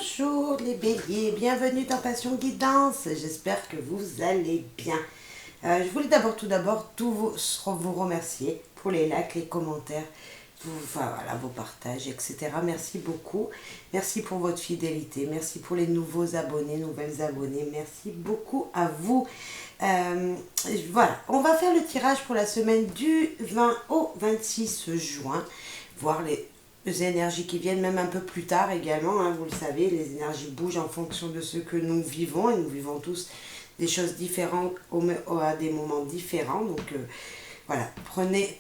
Bonjour les béliers, bienvenue dans Passion Guidance, j'espère que vous allez bien. Je voulais tout d'abord vous remercier pour les likes, les commentaires, vos partages, etc. Merci beaucoup, merci pour votre fidélité, merci pour les nouveaux abonnés, nouvelles abonnées, merci beaucoup à vous. Voilà, on va faire le tirage pour la semaine du 20 au 26 juin, voir les énergies qui viennent même un peu plus tard également, hein, vous le savez, les énergies bougent en fonction de ce que nous vivons, et nous vivons tous des choses différentes à des moments différents, donc voilà, prenez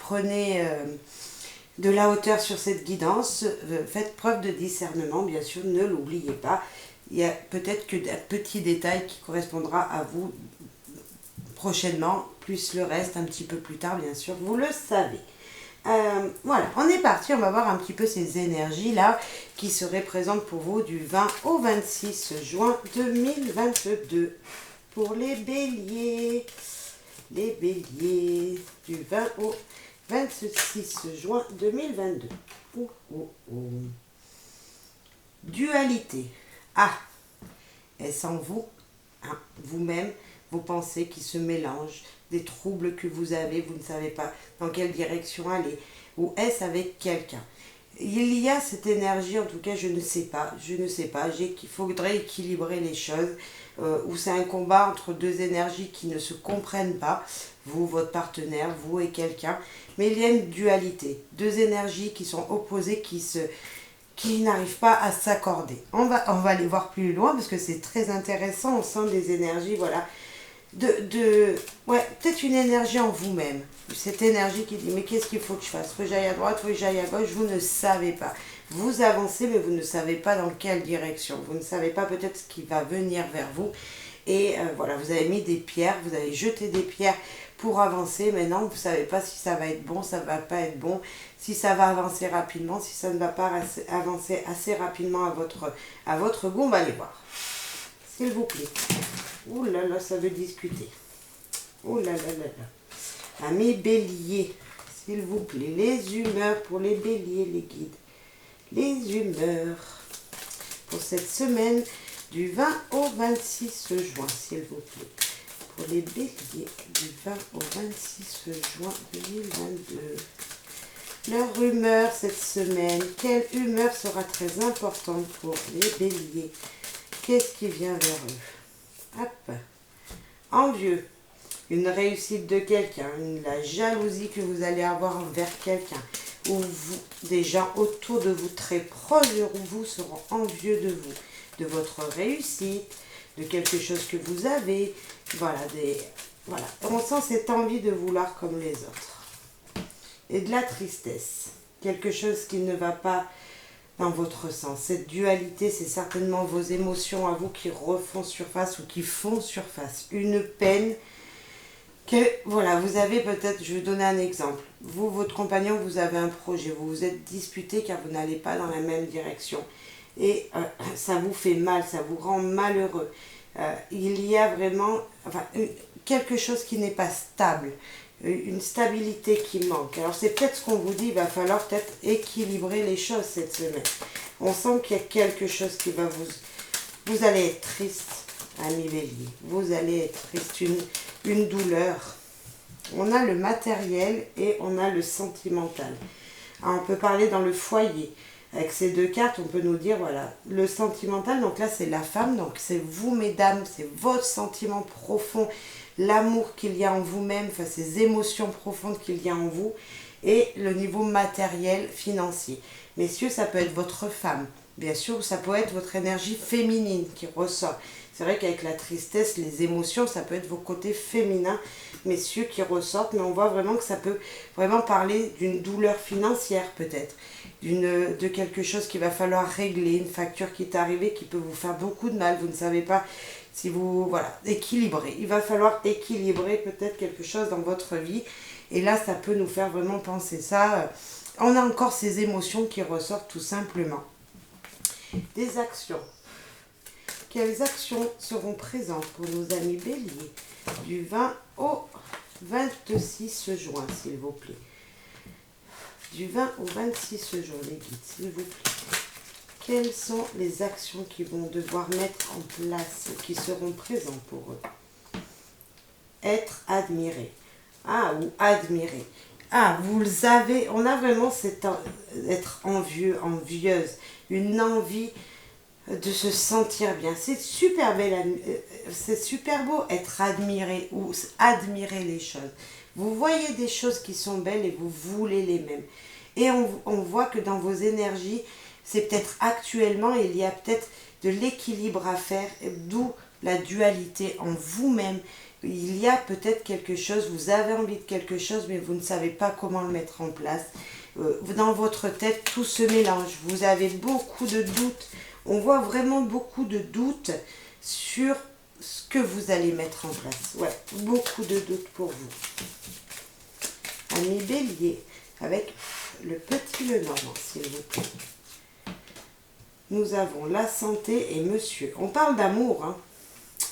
de la hauteur sur cette guidance, faites preuve de discernement, bien sûr, ne l'oubliez pas, il y a peut-être que un petit détail qui correspondra à vous prochainement, plus le reste un petit peu plus tard, bien sûr, vous le savez. Voilà, on est parti, on va voir un petit peu ces énergies-là qui seraient présentes pour vous du 20 au 26 juin 2022. Pour les béliers, du 20 au 26 juin 2022. Dualité. Ah, est-ce en vous, hein, vous-même, vos pensées qui se mélangent, des troubles que vous avez, vous ne savez pas dans quelle direction aller, ou est-ce avec quelqu'un? Il y a cette énergie, en tout cas, je ne sais pas, qu'il faudrait équilibrer les choses, où c'est un combat entre deux énergies qui ne se comprennent pas, vous, votre partenaire, vous et quelqu'un, mais il y a une dualité, deux énergies qui sont opposées, qui n'arrivent pas à s'accorder. On va aller voir plus loin, parce que c'est très intéressant, on sent des énergies, voilà, peut-être une énergie en vous-même, cette énergie qui dit mais qu'est-ce qu'il faut que je fasse, faut que j'aille à droite, faut que j'aille à gauche, vous ne savez pas, vous avancez mais vous ne savez pas dans quelle direction, vous ne savez pas peut-être ce qui va venir vers vous, et voilà, vous avez mis des pierres, vous avez jeté des pierres pour avancer, mais non, vous ne savez pas si ça va être bon, ça ne va pas être bon, si ça va avancer rapidement, si ça ne va pas avancer assez rapidement à votre goût. On va aller voir, s'il vous plaît. Ouh là là, ça veut discuter. Ouh là là là là. Amis béliers, s'il vous plaît, les humeurs pour les béliers, les guides. Les humeurs pour cette semaine du 20 au 26 juin, s'il vous plaît. Pour les béliers du 20 au 26 juin 2022. Leur humeur cette semaine, quelle humeur sera très importante pour les béliers? Qu'est-ce qui vient vers eux? Hop. Envieux, une réussite de quelqu'un, la jalousie que vous allez avoir envers quelqu'un, ou des gens autour de vous, très proches de vous, seront envieux de vous, de votre réussite, de quelque chose que vous avez. Voilà, on sent cette envie de vouloir comme les autres. Et de la tristesse, quelque chose qui ne va pas dans votre sens. Cette dualité, c'est certainement vos émotions à vous qui refont surface ou qui font surface. Une peine que, voilà, vous avez peut-être, je vais vous donner un exemple. Vous, votre compagnon, vous avez un projet, vous vous êtes disputé car vous n'allez pas dans la même direction. Et ça vous fait mal, ça vous rend malheureux. Il y a vraiment quelque chose qui n'est pas stable. Une stabilité qui manque. Alors c'est peut-être ce qu'on vous dit, il va falloir peut-être équilibrer les choses cette semaine. On sent qu'il y a quelque chose qui va vous allez être triste, amis bélier. Vous allez être triste, une douleur. On a le matériel et on a le sentimental. Alors, on peut parler dans le foyer. Avec ces deux cartes, on peut nous dire, voilà, le sentimental, donc là c'est la femme, donc c'est vous mesdames, c'est votre sentiment profond, l'amour qu'il y a en vous-même, ces émotions profondes qu'il y a en vous, et le niveau matériel, financier. Messieurs, ça peut être votre femme, bien sûr, ça peut être votre énergie féminine qui ressort. C'est vrai qu'avec la tristesse, les émotions, ça peut être vos côtés féminins, messieurs, qui ressortent, mais on voit vraiment que ça peut vraiment parler d'une douleur financière peut-être, de quelque chose qu'il va falloir régler, une facture qui est arrivée qui peut vous faire beaucoup de mal, vous ne savez pas si vous, voilà, équilibrer. Il va falloir équilibrer peut-être quelque chose dans votre vie, et là ça peut nous faire vraiment penser ça. On a encore ces émotions qui ressortent tout simplement. Des actions. Quelles actions seront présentes pour nos amis béliers du 20 au 26 juin, s'il vous plaît? Du 20 au 26 juin, les guides, s'il vous plaît. quelles sont les actions qu'ils vont devoir mettre en place, qui seront présentes pour eux? Être admiré. Ah, ou admiré. Ah, vous avez, on a vraiment être envieux, envieuse, une envie de se sentir bien. C'est super belle, c'est super beau être admiré ou admirer les choses. Vous voyez des choses qui sont belles et vous voulez les mêmes. Et on voit que dans vos énergies, c'est peut-être actuellement, il y a peut-être de l'équilibre à faire, d'où la dualité en vous-même. Il y a peut-être quelque chose, vous avez envie de quelque chose, mais vous ne savez pas comment le mettre en place. Dans votre tête, tout se mélange. Vous avez beaucoup de doutes. On voit vraiment beaucoup de doutes sur ce que vous allez mettre en place. Ouais, beaucoup de doutes pour vous. Ami Bélier, avec le petit Lenormand, s'il vous plaît. Nous avons la santé et monsieur. On parle d'amour, hein.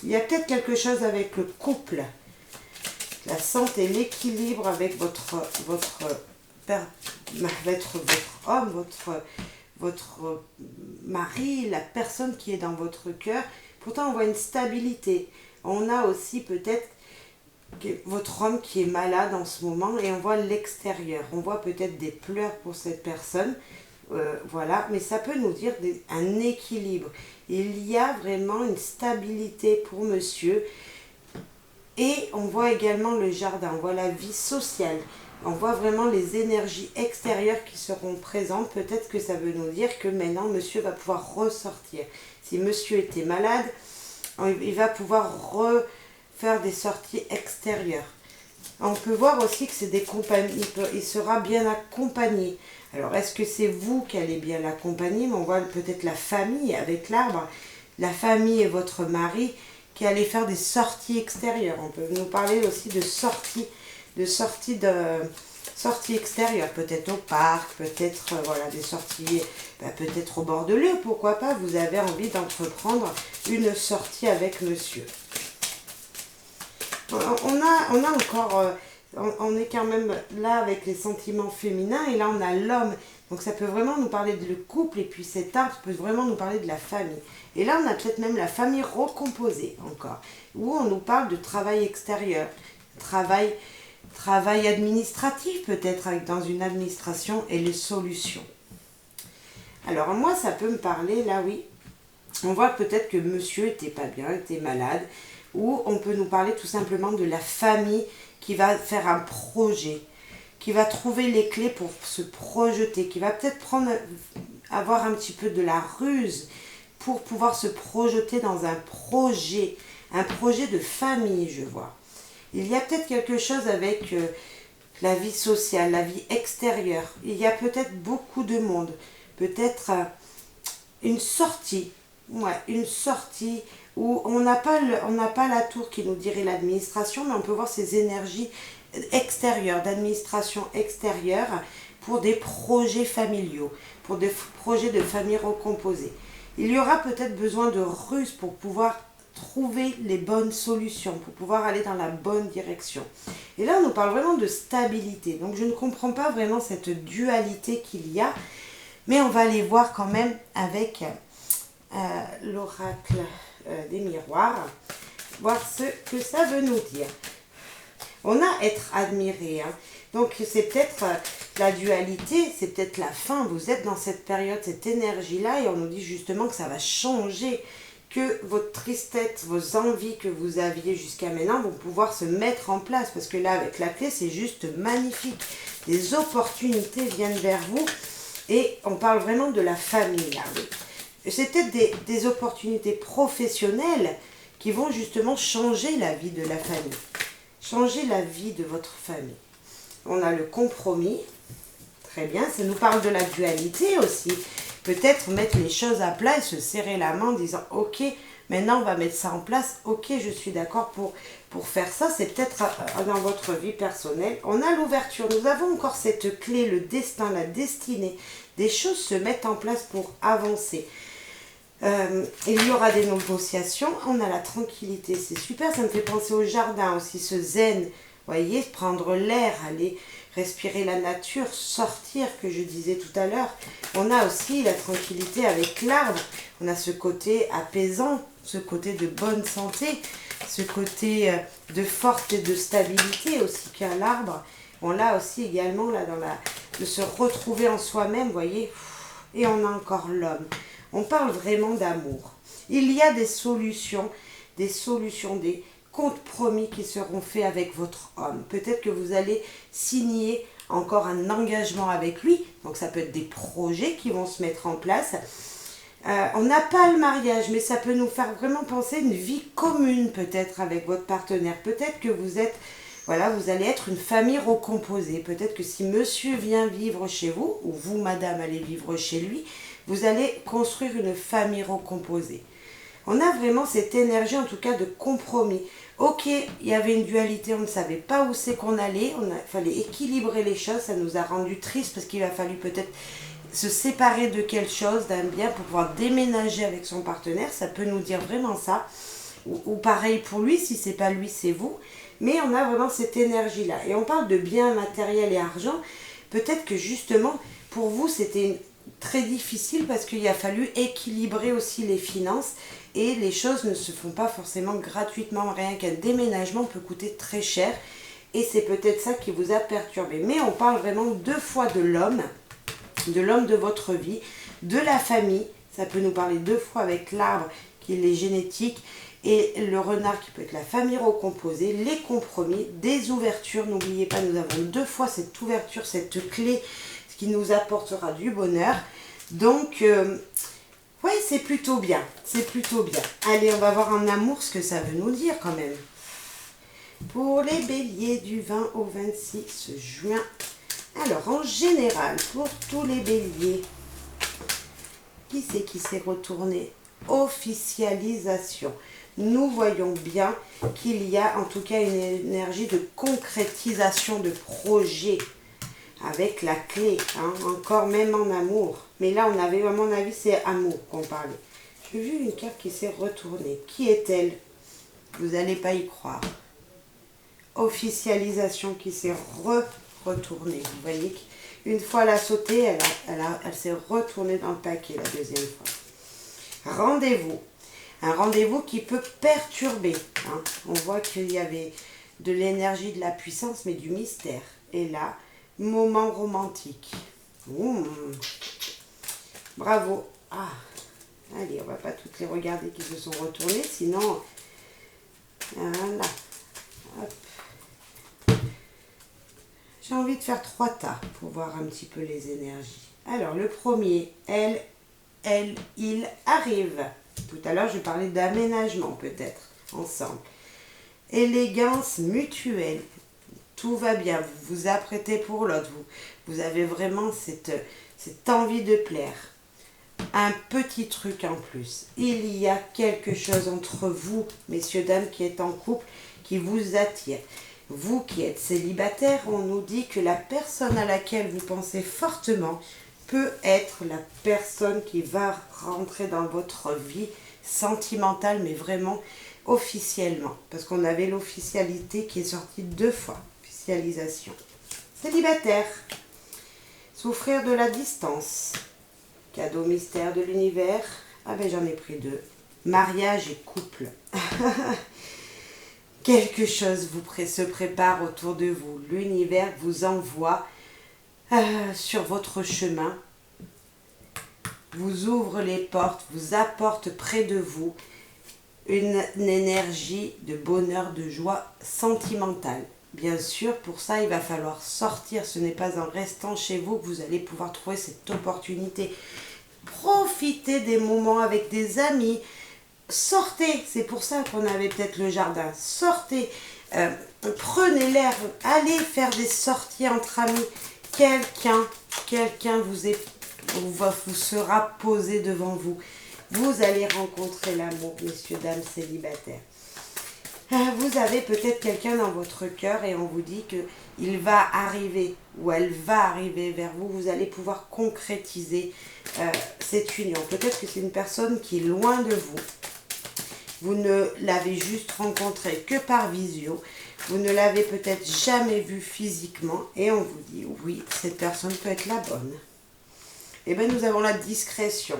Il y a peut-être quelque chose avec le couple. La santé, l'équilibre avec votre homme, votre mari, la personne qui est dans votre cœur. Pourtant, on voit une stabilité. On a aussi peut-être votre homme qui est malade en ce moment et on voit l'extérieur. On voit peut-être des pleurs pour cette personne. Voilà, mais ça peut nous dire un équilibre. Il y a vraiment une stabilité pour monsieur. Et on voit également le jardin, on voit la vie sociale. On voit vraiment les énergies extérieures qui seront présentes. Peut-être que ça veut nous dire que maintenant, monsieur va pouvoir ressortir. Si monsieur était malade, il va pouvoir refaire des sorties extérieures. On peut voir aussi que c'est des compagnies. Il sera bien accompagné. Alors, est-ce que c'est vous qui allez bien l'accompagner? Mais on voit peut-être la famille avec l'arbre. La famille et votre mari qui allait faire des sorties extérieures. On peut nous parler aussi de sorties extérieures, peut-être au parc, peut-être voilà, des sorties, peut-être au bord de l'eau, pourquoi pas, vous avez envie d'entreprendre une sortie avec monsieur. On a encore, on est quand même là avec les sentiments féminins et là on a l'homme. Donc ça peut vraiment nous parler de le couple et puis cet arbre peut vraiment nous parler de la famille. Et là on a peut-être même la famille recomposée encore, où on nous parle de travail extérieur, travail administratif peut-être dans une administration et les solutions. Alors moi ça peut me parler là oui, on voit peut-être que monsieur était pas bien, était malade, ou on peut nous parler tout simplement de la famille qui va faire un projet, qui va trouver les clés pour se projeter, qui va peut-être avoir un petit peu de la ruse pour pouvoir se projeter dans un projet de famille, je vois. Il y a peut-être quelque chose avec la vie sociale, la vie extérieure. Il y a peut-être beaucoup de monde, peut-être une sortie, une sortie où on n'a pas la tour qui nous dirait l'administration, mais on peut voir ces énergies extérieures, d'administration extérieure pour des projets familiaux, pour des projets de famille recomposée. Il y aura peut-être besoin de ruse pour pouvoir trouver les bonnes solutions, pour pouvoir aller dans la bonne direction. Et là, on nous parle vraiment de stabilité. Donc, je ne comprends pas vraiment cette dualité qu'il y a, mais on va aller voir quand même avec l'oracle des miroirs, voir ce que ça veut nous dire. On a être admiré, hein. Donc c'est peut-être la dualité, c'est peut-être la fin, vous êtes dans cette période, cette énergie-là, et on nous dit justement que ça va changer, que votre tristesse, vos envies que vous aviez jusqu'à maintenant vont pouvoir se mettre en place, parce que là avec la clé c'est juste magnifique, des opportunités viennent vers vous, et on parle vraiment de la famille là, oui. C'est peut-être des opportunités professionnelles qui vont justement changer la vie de la famille. Changer la vie de votre famille. On a le compromis. Très bien, ça nous parle de la dualité aussi. Peut-être mettre les choses à plat et se serrer la main en disant « Ok, maintenant on va mettre ça en place. Ok, je suis d'accord pour faire ça. » C'est peut-être dans votre vie personnelle. On a l'ouverture. Nous avons encore cette clé, le destin, la destinée. Des choses se mettent en place pour avancer. Il y aura des négociations, on a la tranquillité, c'est super, ça me fait penser au jardin aussi, ce zen, voyez, prendre l'air, aller respirer la nature, sortir, que je disais tout à l'heure. On a aussi la tranquillité avec l'arbre. On a ce côté apaisant, ce côté de bonne santé, ce côté de force et de stabilité aussi qu'a l'arbre. On l'a aussi également là de se retrouver en soi-même, vous voyez. Et on a encore l'homme. On parle vraiment d'amour. Il y a des solutions, des compromis qui seront faits avec votre homme. Peut-être que vous allez signer encore un engagement avec lui. Donc ça peut être des projets qui vont se mettre en place. On n'a pas le mariage, mais ça peut nous faire vraiment penser une vie commune peut-être avec votre partenaire. Peut-être que vous êtes, voilà, vous allez être une famille recomposée. Peut-être que si monsieur vient vivre chez vous, ou vous, madame, allez vivre chez lui, vous allez construire une famille recomposée. On a vraiment cette énergie, en tout cas, de compromis. Ok, il y avait une dualité, on ne savait pas où c'est qu'on allait, il fallait équilibrer les choses, ça nous a rendu tristes parce qu'il a fallu peut-être se séparer de quelque chose, d'un bien, pour pouvoir déménager avec son partenaire. Ça peut nous dire vraiment ça. Ou pareil pour lui, si c'est pas lui, c'est vous. Mais on a vraiment cette énergie-là. Et on parle de biens matériels et argent. Peut-être que justement, pour vous, c'était très difficile parce qu'il a fallu équilibrer aussi les finances. Et les choses ne se font pas forcément gratuitement. Rien qu'un déménagement peut coûter très cher. Et c'est peut-être ça qui vous a perturbé. Mais on parle vraiment 2 fois de l'homme de votre vie, de la famille. Ça peut nous parler 2 fois avec l'arbre qui est les génétiques et le renard qui peut être la famille recomposée, les compromis, des ouvertures. N'oubliez pas, nous avons 2 fois cette ouverture, cette clé, ce qui nous apportera du bonheur. Donc, oui, c'est plutôt bien. C'est plutôt bien. Allez, on va voir en amour ce que ça veut nous dire quand même. Pour les béliers du 20 au 26 juin. Alors, en général, pour tous les béliers, qui c'est qui s'est retourné? Officialisation. Nous voyons bien qu'il y a en tout cas une énergie de concrétisation de projet avec la clé, hein, encore même en amour. Mais là, on avait, à mon avis, c'est amour qu'on parlait. J'ai vu une carte qui s'est retournée. Qui est-elle? Vous n'allez pas y croire. Officialisation qui s'est retournée. Vous voyez qu'une fois elle a sauté, elle s'est retournée dans le paquet la deuxième fois. Rendez-vous. Un rendez-vous qui peut perturber. Hein. On voit qu'il y avait de l'énergie, de la puissance, mais du mystère. Et là, moment romantique. Bravo. Ah. Allez, on va pas toutes les regarder qui se sont retournées, sinon... Voilà. Hop. J'ai envie de faire 3 tas pour voir un petit peu les énergies. Alors, le premier, elle, il arrive. Tout à l'heure, je parlais d'aménagement peut-être, ensemble. Élégance mutuelle. Tout va bien. Vous vous apprêtez pour l'autre. Vous avez vraiment cette envie de plaire. Un petit truc en plus. Il y a quelque chose entre vous, messieurs, dames, qui est en couple, qui vous attire. Vous qui êtes célibataire, on nous dit que la personne à laquelle vous pensez fortement peut être la personne qui va rentrer dans votre vie sentimentale, mais vraiment officiellement. Parce qu'on avait l'officialité qui est sortie 2 fois. Officialisation. Célibataire. Souffrir de la distance. Cadeau mystère de l'univers. Ah ben j'en ai pris 2. Mariage et couple. Quelque chose se prépare autour de vous. L'univers vous envoie sur votre chemin, vous ouvre les portes, vous apporte près de vous une énergie de bonheur, de joie sentimentale. Bien sûr, pour ça, il va falloir sortir. Ce n'est pas en restant chez vous que vous allez pouvoir trouver cette opportunité. Profitez des moments avec des amis. Sortez, c'est pour ça qu'on avait peut-être le jardin. Sortez, prenez l'air, allez faire des sorties entre amis. Quelqu'un vous sera posé devant vous. Vous allez rencontrer l'amour, messieurs, dames célibataires. Vous avez peut-être quelqu'un dans votre cœur et on vous dit qu'il va arriver ou elle va arriver vers vous. Vous allez pouvoir concrétiser cette union. Peut-être que c'est une personne qui est loin de vous. Vous ne l'avez juste rencontré que par visio. Vous ne l'avez peut-être jamais vu physiquement et on vous dit oui, cette personne peut être la bonne. Et bien nous avons la discrétion.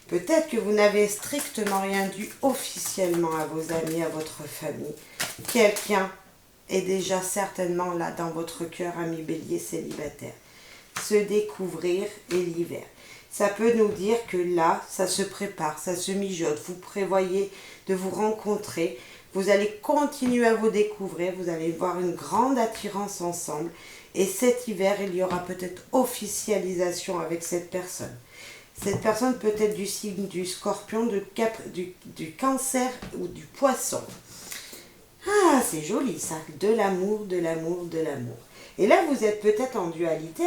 Peut-être que vous n'avez strictement rien dit officiellement à vos amis, à votre famille. Quelqu'un est déjà certainement là dans votre cœur, ami Bélier célibataire. Se découvrir et l'hiver. Ça peut nous dire que là, ça se prépare, ça se mijote. Vous prévoyez de vous rencontrer. Vous allez continuer à vous découvrir. Vous allez voir une grande attirance ensemble. Et cet hiver, il y aura peut-être officialisation avec cette personne. Cette personne peut être du signe du scorpion, du cancer ou du poisson. Ah, c'est joli ça. De l'amour, de l'amour, de l'amour. Et là, vous êtes peut-être en dualité,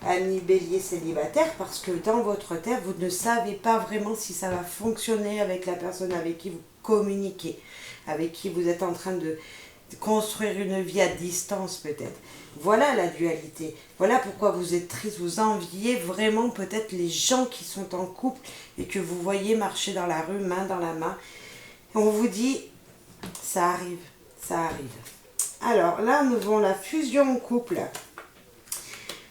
ami Bélier célibataire, parce que dans votre tête, vous ne savez pas vraiment si ça va fonctionner avec la personne avec qui vous communiquez, avec qui vous êtes en train de construire une vie à distance peut-être. Voilà la dualité. Voilà pourquoi vous êtes triste. Vous enviez vraiment peut-être les gens qui sont en couple et que vous voyez marcher dans la rue, main dans la main. On vous dit, ça arrive, ça arrive. Alors là, nous avons la fusion en couple.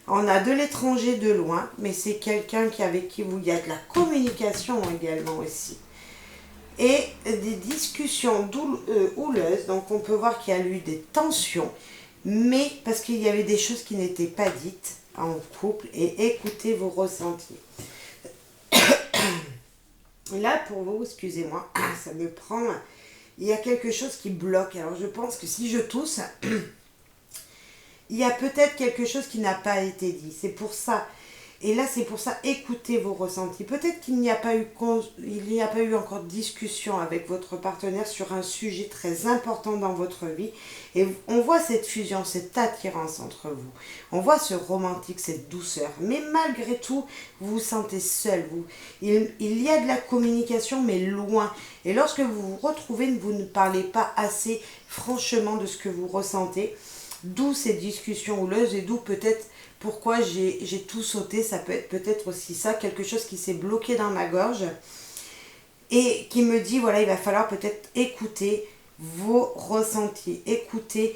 On a de l'étranger de loin, mais c'est quelqu'un avec qui il y a de la communication également aussi. Et des discussions houleuses, donc on peut voir qu'il y a eu des tensions, mais parce qu'il y avait des choses qui n'étaient pas dites en couple, et écoutez vos ressentis. Là, pour vous, excusez-moi, ça me prend... Il y a quelque chose qui bloque. Alors, je pense que si je tousse, il y a peut-être quelque chose qui n'a pas été dit. C'est pour ça. Et là, c'est pour ça, écoutez vos ressentis. Peut-être qu'il n'y a pas eu encore de discussion avec votre partenaire sur un sujet très important dans votre vie. Et on voit cette fusion, cette attirance entre vous. On voit ce romantique, cette douceur. Mais malgré tout, vous vous sentez seul. Il y a de la communication, mais loin. Et lorsque vous vous retrouvez, vous ne parlez pas assez franchement de ce que vous ressentez. D'où ces discussions houleuses et d'où peut-être pourquoi j'ai tout sauté. Ça peut être peut-être aussi ça, quelque chose qui s'est bloqué dans ma gorge et qui me dit, voilà, il va falloir peut-être écouter vos ressentis, écouter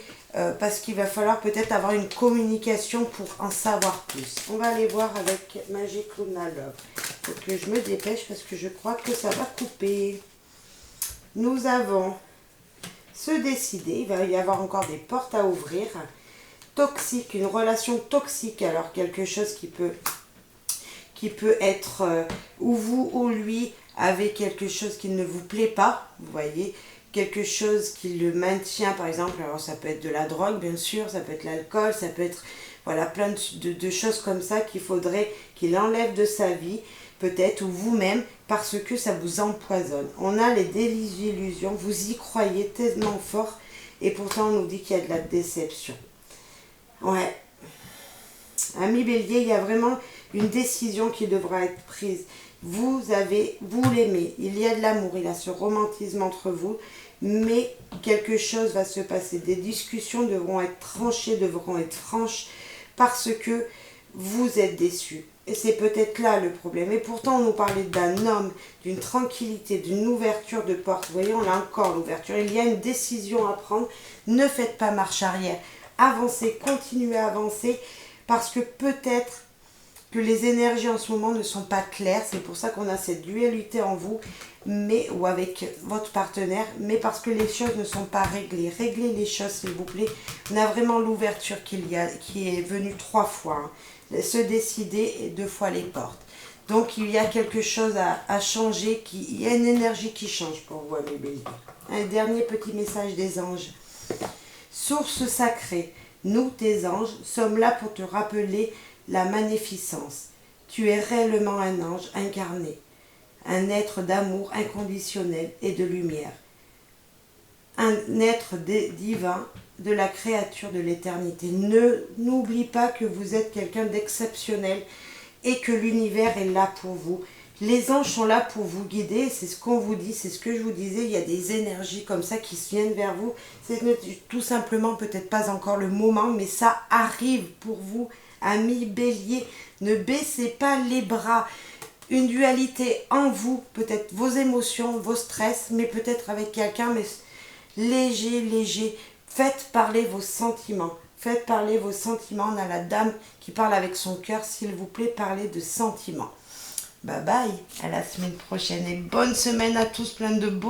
parce qu'il va falloir peut-être avoir une communication pour en savoir plus. On va aller voir avec Magic Luna Love. Il faut que je me dépêche parce que je crois que ça va couper. Nous avons se décider, il va y avoir encore des portes à ouvrir. Toxique, une relation toxique, alors quelque chose qui peut être ou vous ou lui avez quelque chose qui ne vous plaît pas, vous voyez, quelque chose qui le maintient, par exemple, alors ça peut être de la drogue bien sûr, ça peut être l'alcool, ça peut être voilà plein de choses comme ça qu'il faudrait qu'il enlève de sa vie, peut-être, ou vous-même, parce que ça vous empoisonne. On a les désillusions, vous y croyez tellement fort, et pourtant on nous dit qu'il y a de la déception. Ouais. Ami Bélier, il y a vraiment une décision qui devra être prise. Vous l'aimez, il y a de l'amour, il y a ce romantisme entre vous, mais quelque chose va se passer. Des discussions devront être tranchées, devront être franches, parce que vous êtes déçus. Et c'est peut-être là le problème. Et pourtant, on nous parlait d'un homme, d'une tranquillité, d'une ouverture de porte. Vous voyez, on a encore l'ouverture. Il y a une décision à prendre. Ne faites pas marche arrière. Avancez, continuez à avancer. Parce que peut-être que les énergies en ce moment ne sont pas claires. C'est pour ça qu'on a cette dualité en vous, ou avec votre partenaire. Mais parce que les choses ne sont pas réglées. Réglez les choses, s'il vous plaît. On a vraiment l'ouverture qui est venue 3 fois. Hein. Se décider et 2 fois les portes. Donc il y a quelque chose à changer, il y a une énergie qui change pour vous, mes béliers. Un dernier petit message des anges. Source sacrée, nous tes anges sommes là pour te rappeler la magnificence. Tu es réellement un ange incarné, un être d'amour inconditionnel et de lumière. Un être divin, de la créature de l'éternité. N'oublie pas que vous êtes quelqu'un d'exceptionnel et que l'univers est là pour vous. Les anges sont là pour vous guider, c'est ce qu'on vous dit, c'est ce que je vous disais, il y a des énergies comme ça qui viennent vers vous. C'est tout simplement peut-être pas encore le moment, mais ça arrive pour vous, amis béliers. Ne baissez pas les bras. Une dualité en vous, peut-être vos émotions, vos stress, mais peut-être avec quelqu'un, mais léger. Faites parler vos sentiments. Faites parler vos sentiments. On a la dame qui parle avec son cœur. S'il vous plaît, parlez de sentiments. Bye bye. À la semaine prochaine. Et bonne semaine à tous. Plein de beaux